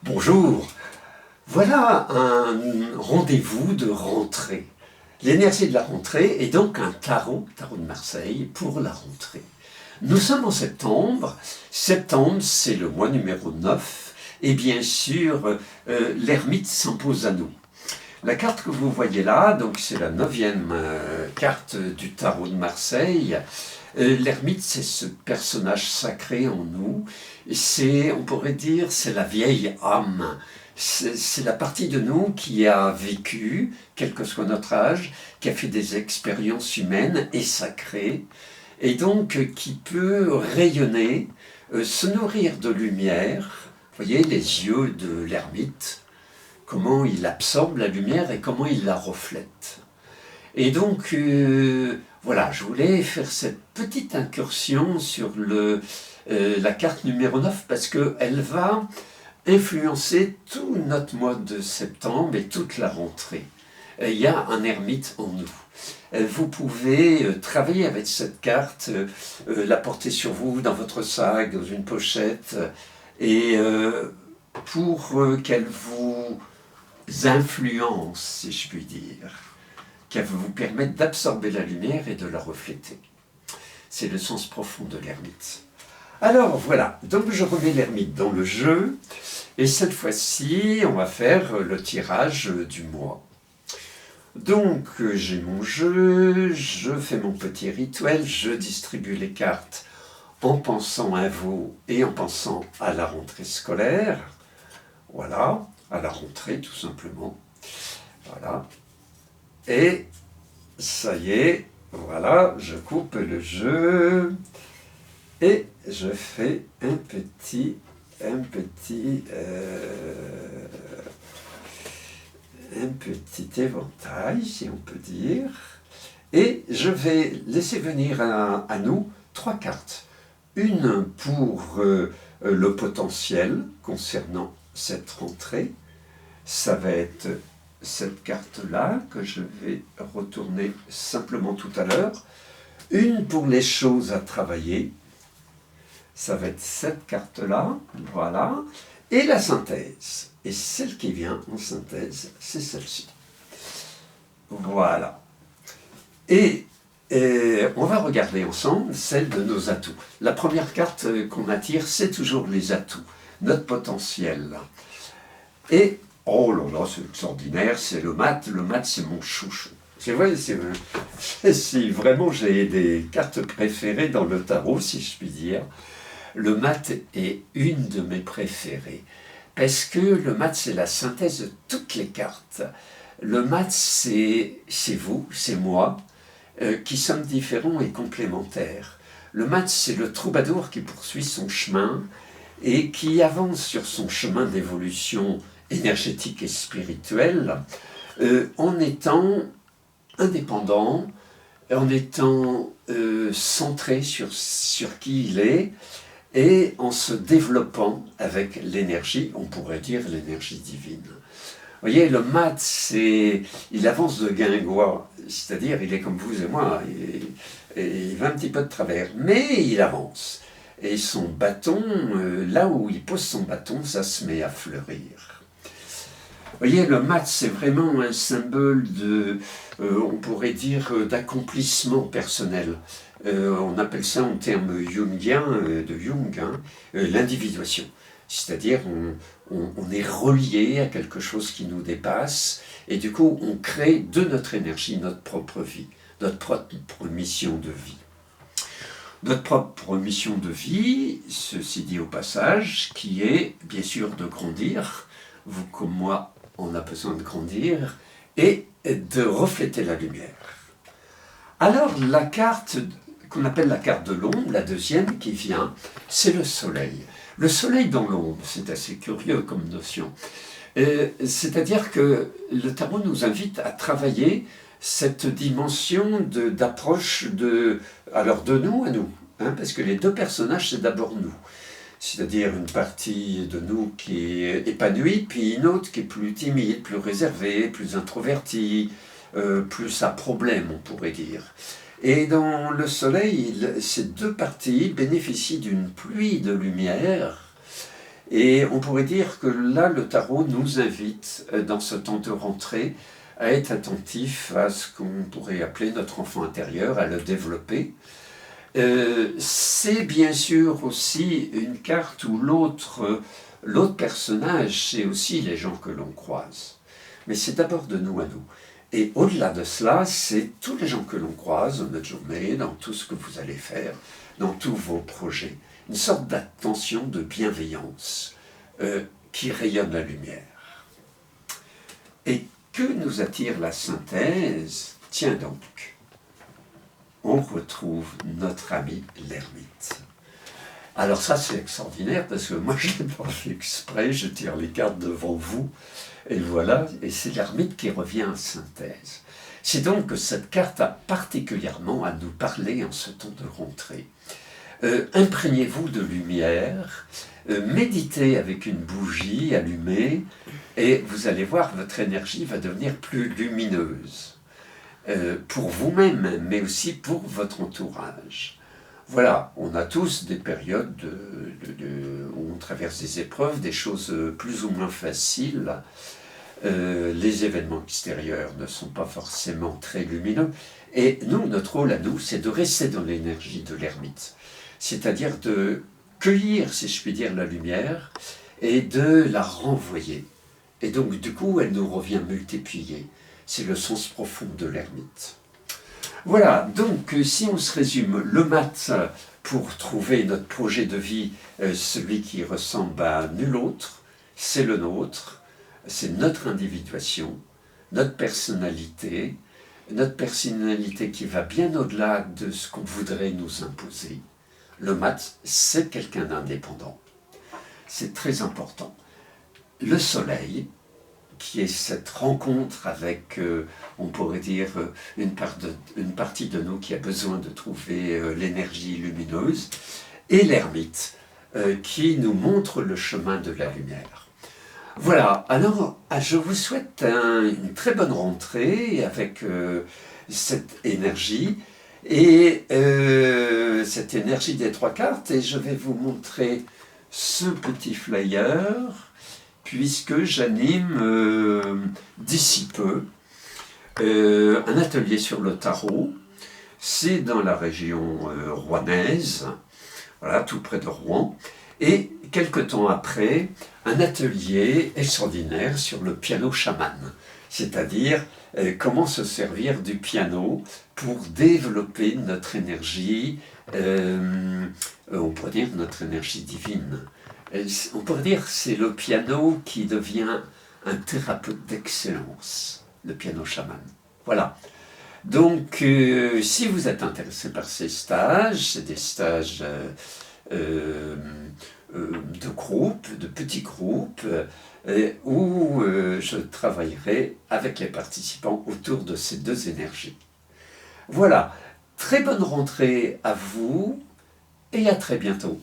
Bonjour, voilà un rendez-vous de rentrée. L'énergie de la rentrée est donc un tarot de Marseille pour la rentrée. Nous sommes en septembre, septembre c'est le mois numéro 9 et bien sûr l'ermite s'impose à nous. La carte que vous voyez là, donc c'est la 9e carte du tarot de Marseille. L'ermite, c'est ce personnage sacré en nous. On pourrait dire, c'est la vieille âme. C'est la partie de nous qui a vécu, quel que soit notre âge, qui a fait des expériences humaines et sacrées, et donc qui peut rayonner, se nourrir de lumière. Vous voyez les yeux de l'ermite, comment il absorbe la lumière et comment il la reflète. Et donc, voilà, je voulais faire cette petite incursion sur la carte numéro 9 parce qu'elle va influencer tout notre mois de septembre et toute la rentrée. Il y a un ermite en nous. Vous pouvez travailler avec cette carte, la porter sur vous, dans votre sac, dans une pochette, et pour qu'elle vous influence, si je puis dire, qu'elle vous permette d'absorber la lumière et de la refléter. C'est le sens profond de l'ermite. Alors voilà, donc je remets l'ermite dans le jeu, et cette fois-ci, on va faire le tirage du mois. Donc j'ai mon jeu, je fais mon petit rituel, je distribue les cartes en pensant à vous et en pensant à la rentrée scolaire. Voilà, à la rentrée tout simplement. Voilà. Et ça y est, voilà, je coupe le jeu et je fais un petit éventail, si on peut dire. Et je vais laisser venir à nous 3 cartes. Une pour le potentiel concernant cette rentrée. Ça va être cette carte-là que je vais retourner simplement tout à l'heure. Une pour les choses à travailler. Ça va être cette carte-là, voilà. Et la synthèse. Et celle qui vient en synthèse, c'est celle-ci. Voilà. Et on va regarder ensemble celle de nos atouts. La première carte qu'on attire, c'est toujours les atouts, notre potentiel. Et oh là là, c'est extraordinaire, c'est le mat. Le mat, c'est mon chouchou. C'est vrai, si vraiment j'ai des cartes préférées dans le tarot, si je puis dire. Le mat est une de mes préférées. Parce que le mat, c'est la synthèse de toutes les cartes. Le mat, c'est vous, c'est moi, qui sommes différents et complémentaires. Le mat, c'est le troubadour qui poursuit son chemin et qui avance sur son chemin d'évolution énergétique et spirituelle, en étant indépendant, en étant centré sur qui il est, et en se développant avec l'énergie, on pourrait dire l'énergie divine. Vous voyez, le mat, il avance de guingois, c'est-à-dire il est comme vous et moi, il va un petit peu de travers, mais il avance. Et son bâton, là où il pose son bâton, ça se met à fleurir. Vous voyez, le mat, c'est vraiment un symbole on pourrait dire, d'accomplissement personnel. On appelle ça en termes jungiens, de Jung, l'individuation. C'est-à-dire, on est relié à quelque chose qui nous dépasse, et du coup, on crée de notre énergie notre propre vie, notre propre mission de vie. Notre propre mission de vie, ceci dit au passage, qui est bien sûr de grandir, vous comme moi, on a besoin de grandir, et de refléter la lumière. Alors, la carte qu'on appelle la carte de l'ombre, la deuxième qui vient, c'est le soleil. Le soleil dans l'ombre, c'est assez curieux comme notion. C'est-à-dire que le tarot nous invite à travailler cette dimension d'approche de nous à nous. Parce que les deux personnages, c'est d'abord nous. C'est-à-dire une partie de nous qui est épanouie, puis une autre qui est plus timide, plus réservée, plus introvertie, plus à problème, on pourrait dire. Et dans le soleil, ces deux parties bénéficient d'une pluie de lumière Et on pourrait dire que là, le tarot nous invite, dans ce temps de rentrée, à être attentif à ce qu'on pourrait appeler notre enfant intérieur, à le développer. C'est bien sûr aussi une carte où l'autre personnage, c'est aussi les gens que l'on croise. Mais c'est d'abord de nous à nous. Et au-delà de cela, c'est tous les gens que l'on croise dans notre journée, dans tout ce que vous allez faire, dans tous vos projets. Une sorte d'attention, de bienveillance qui rayonne la lumière. Et que nous attire la synthèse? Tiens donc, on retrouve notre ami l'ermite. Alors ça c'est extraordinaire parce que moi je n'ai pas fait exprès, je tire les cartes devant vous et voilà, et c'est l'ermite qui revient en synthèse. C'est donc que cette carte a particulièrement à nous parler en ce temps de rentrée. Imprégnez-vous de lumière, méditez avec une bougie allumée et vous allez voir, votre énergie va devenir plus lumineuse. Pour vous-même, mais aussi pour votre entourage. Voilà, on a tous des périodes où on traverse des épreuves, des choses plus ou moins faciles. Les événements extérieurs ne sont pas forcément très lumineux. Et nous, notre rôle à nous, c'est de rester dans l'énergie de l'ermite. C'est-à-dire de cueillir, si je puis dire, la lumière et de la renvoyer. Et donc, du coup, elle nous revient multipliée. C'est le sens profond de l'ermite. Voilà, donc si on se résume, le mat pour trouver notre projet de vie, celui qui ressemble à nul autre, c'est le nôtre, c'est notre individuation, notre personnalité qui va bien au-delà de ce qu'on voudrait nous imposer. Le mat, c'est quelqu'un d'indépendant. C'est très important. Le soleil, qui est cette rencontre avec, on pourrait dire, une partie de nous qui a besoin de trouver l'énergie lumineuse, et l'ermite, qui nous montre le chemin de la lumière. Voilà, alors je vous souhaite une très bonne rentrée avec cette énergie, et cette énergie des trois cartes, et je vais vous montrer ce petit flyer, puisque j'anime d'ici peu un atelier sur le tarot. C'est dans la région rouennaise, voilà, tout près de Rouen. Et quelque temps après, un atelier extraordinaire sur le piano chaman, c'est-à-dire comment se servir du piano pour développer notre énergie, on pourrait dire notre énergie divine. On pourrait dire que c'est le piano qui devient un thérapeute d'excellence, le piano chaman. Voilà. Donc, si vous êtes intéressé par ces stages, c'est des stages de groupes, de petits groupes, où je travaillerai avec les participants autour de ces deux énergies. Voilà. Très bonne rentrée à vous et à très bientôt.